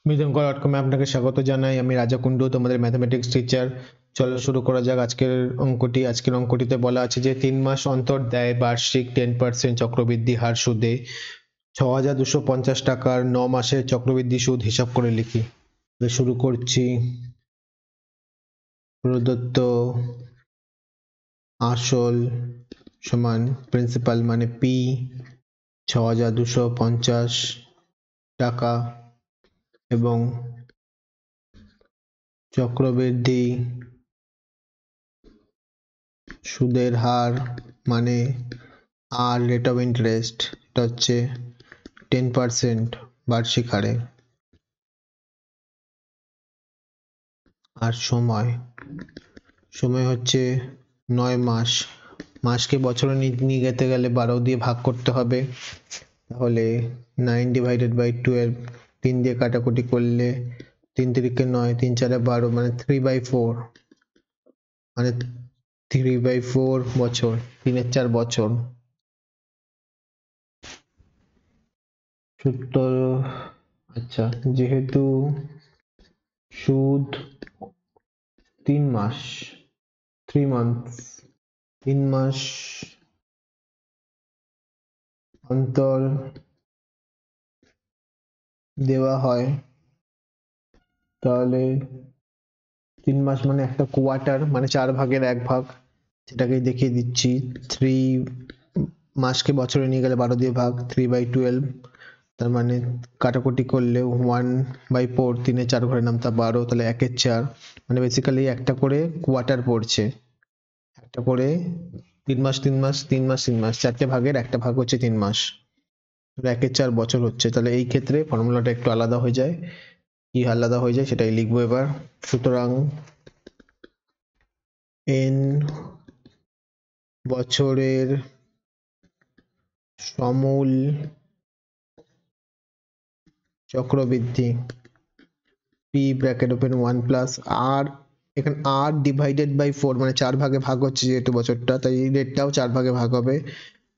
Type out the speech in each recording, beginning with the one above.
মিথুন.com আপনাকে স্বাগত জানাই। আমি রাজা কুন্ডু, তোমাদের ম্যাথমেটিক্স টিচার। চলো শুরু করা যাক আজকের অঙ্কটি। আজকের অঙ্কটিতে বলা আছে যে 3 মাস অন্তর দেয় বার্ষিক 10% চক্রবৃদ্ধি হার সুদে 6,250 টাকার 9 মাসের চক্রবৃদ্ধি সুদ হিসাব করে লিখি। শুরু করছি। প্রদত্ত আসল সমান প্রিন্সিপাল মানে পি 6,250 টাকা এবং চক্রবৃদ্ধি সুদের হার মানে আর রেট অফ ইন্টারেস্ট, এটা হচ্ছে 10% বার্ষিক হারে। আর সময় হচ্ছে 9 মাস। মাসকে বছরে নিয়ে যেতে গেলে 12 দিয়ে ভাগ করতে হবে, তাহলে 9/12, 3 দিয়ে কাটাকুটি করলে 3 তিরিকে 9, 3 চারে 12 মানে 3/4, মানে 3/4 বছর, 3 4 বছর। সূত্র, আচ্ছা, যেহেতু সুদ 3 মাস, 3 মাস অন্তর দেওয়া হয়, তাহলে 3 মাস মানে একটা কোয়ার্টার, মানে 4 ভাগের 1 ভাগ, সেটাকে দেখিয়ে দিচ্ছি। 3 মাসকে বছরে নিয়ে গেলে 12 দিয়ে ভাগ, 3/12, তার মানে কাটাকুটি করলে 1/4, 3 4 ঘরে নামতা 12, তাহলে 1/4, মানে বেসিক্যালি একটা করে কোয়ার্টার পড়ছে, একটা করে 3 মাস 3 মাস 3 মাস 3 মাস, 4টে ভাগের একটা ভাগ হচ্ছে 3 মাস, 1/4 বছর হচ্ছে। তাহলে এই ক্ষেত্রে ফর্মুলাটা একটু আলাদা হয়ে যায়। কি আলাদা হয়ে যায় সেটাই লিখবো এবার। সুতরাং n বছরের সমূল চক্রবৃদ্ধি p bracket open 1 plus r, এখানে r ডিভাইডেড বাই 4, মানে 4 ভাগে ভাগ হচ্ছে যেহেতু বছরটা, তাই এই রেটটাও 4 ভাগে ভাগ হবে,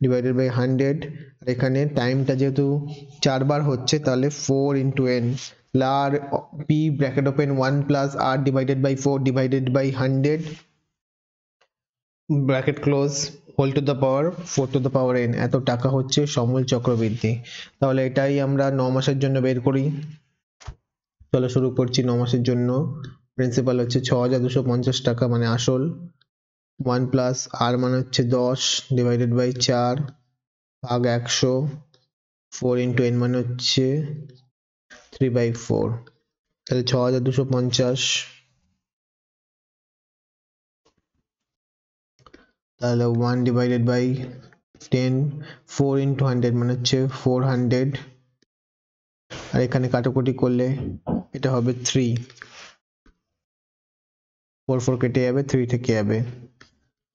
ডিভাইডেড বাই 100। আর এখানে টাইমটা যেহেতু 4 বার হচ্ছে, তাহলে 4 into n, আর p bracket open 1 plus r divided by 4 divided by 100 bracket close whole to the power 4 to the power n, এত টাকা হচ্ছে সমূল চক্রবৃদ্ধি। তাহলে এটাই আমরা 9 মাসের জন্য বের করি। চলো শুরু করছি। 9 মাসের জন্য প্রিন্সিপাল হচ্ছে 6,250 টাকা মানে আসল, 1 প্লাস আর মানে হচ্ছে 10 ডিভাইডেড বাই 4 ভাগ 100, 4 into n মানে হচ্ছে 3/4, তাহলে 6,250, তাহলে 1 ডিভাইডেড বাই 10, 4 into 100 মানে হচ্ছে 400, আর এখানে কাটাকুটি করলে এটা হবে 3, 4 4 কেটে যাবে, 3 থেকে যাবে,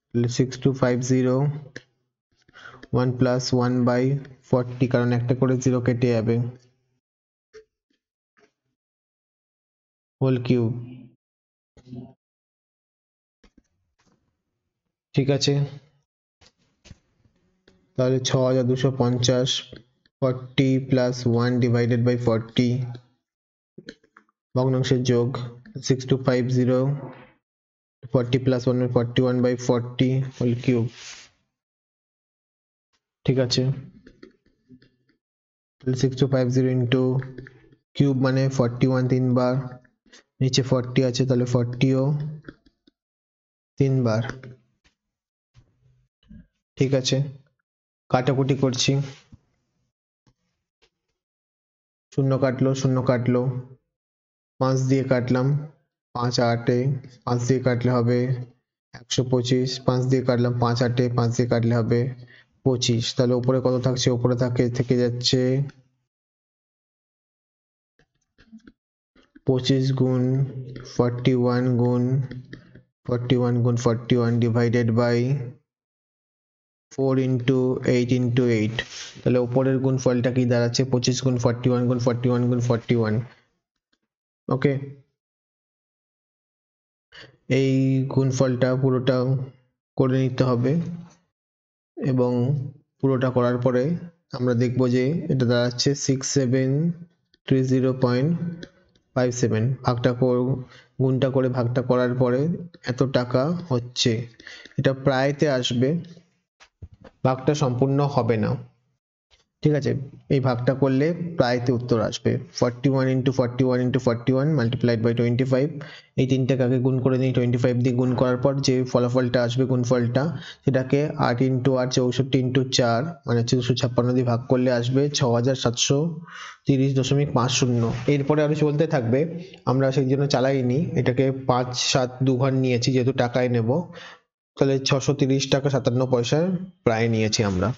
তাহলে 6250, 1 প্লাস 1/40, কারণ একটা করে 0 কেটে যাবে, হোল কিউব। ঠিক আছে, তাহলে 6,250, 40 প্লাস 1 ডিভাইডেড বাই 40, ভগ্নাংশের যোগ, 6250, 40 প্লাস 1 41/40 হোল কিউব। ঠিক আছে, তাহলে 6250 ইন্টু কিউব মানে 41 3 বার, নিচে 40 আছে তাহলে 40ও 3 বার। ঠিক আছে, কাটাকুটি করছি, শূন্য কাটলো, 5 দিয়ে কাটলাম, 5 8, 5 দিয়ে কাটলে হবে 125, 5 দিয়ে কাটলাম 5 8, 5 দিয়ে কাটলে হবে 25, তাহলে উপরে কত থাকছে, উপরে থেকে যাচ্ছে 25 গুণ 41 গুণ 41 ডিভাইডেড বাই 4 into 8 into 8, তাহলে উপরের গুণফলটা কি দাঁড়াচ্ছে, 25 গুণ 41 গুণ 41 গুণ 41। ওকে, এই গুণফলটা পুরোটা করে নিতে হবে, এবং পুরোটা করার পরে আমরা দেখব যে এটা দাঁড়াচ্ছে 6730.6 57 গুণটা করে ভাগটা করার পরে এত টাকা হচ্ছে। এটা প্রায়তে আসবে, ভাগটা সম্পূর্ণ হবে না। ঠিক আছে, এই ভাগটা করলে প্রায়তে উত্তর আসবে 41 into 41 into 41 multiplied by 25। এই তিনটাকে আগে গুণ করে নিই, 25 দিয়ে গুণ করার পর যে ফলাফলটা আসবে গুণফলটা, সেটাকে 8 into 8 64 into 4 মানে 256 দিয়ে ভাগ করলে আসবে 6730.50। এরপরে আরো চলতে থাকবে, আমরা সেই জন্য চালাইনি, এটাকে 5 7 দুঘর নিয়েছি যেহেতু টাকায় নেব, তাহলে 630 টাকা 57 পয়সা প্রায় নিয়েছি আমরা।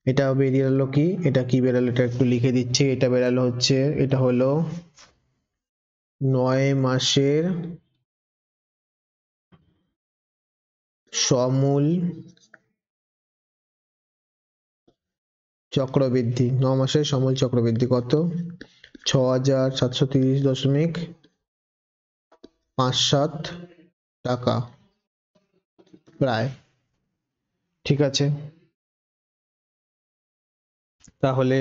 এটা বেরিয়ে এলো কি, এটা কি বেরালো এটা একটু লিখে দিচ্ছি। এটা বেরালো হচ্ছে, এটা হলো 9 মাসের সমূল চক্রবৃদ্ধি। 9 মাসের সমূল চক্রবৃদ্ধি কত? 6730.57 টাকা প্রায়। ঠিক আছে, তাহলে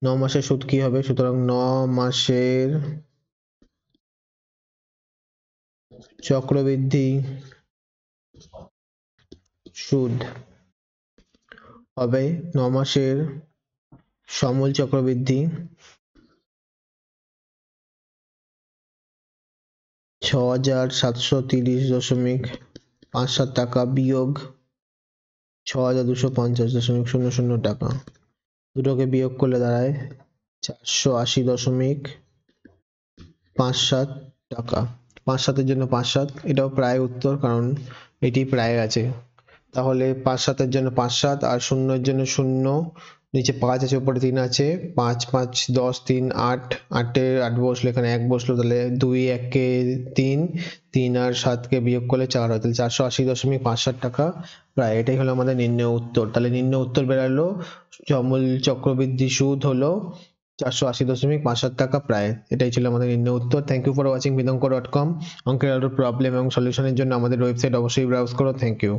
9 মাসের সুদ কি হবে? সুতরাং 9 মাসের চক্রবৃদ্ধি সুদ হবে 9 মাসের সমূল চক্রবৃদ্ধি 6730.57 টাকা বিয়োগ 6250.00 টাকা। দুটোকে বিয়োগ করলে দাঁড়ায় 480.57 টাকা। 5-7 জন্য 5-7, এটাও প্রায় উত্তর কারণ এটি প্রায় আছে। তাহলে 5-7 জন্য 5-7 আর 0 জন্য 0, নিচে 5 আছে উপরে 3 আছে, 5 5 10 3 8, 8 বসলো, এখানে 1 বসলো, তাহলে 2 1 কে 3, 3 আর 7 কে বিয়োগ করলে 4 হয়, তাহলে 480.57 টাকা প্রায়। এটাই হলো আমাদের নির্ণয় উত্তর। তাহলে নির্ণয় উত্তর বেরালো, সমূল চক্রবৃদ্ধি সুদ হলো 480.57 টাকা প্রায়। এটাই ছিল আমাদের নির্ণয় উত্তর। Thank you for watching bidanko.com। অঙ্কের আরো প্রবলেম এবং সলিউশনের জন্য আমাদের ওয়েবসাইট অবশ্যই ব্রাউজ করো। Thank you.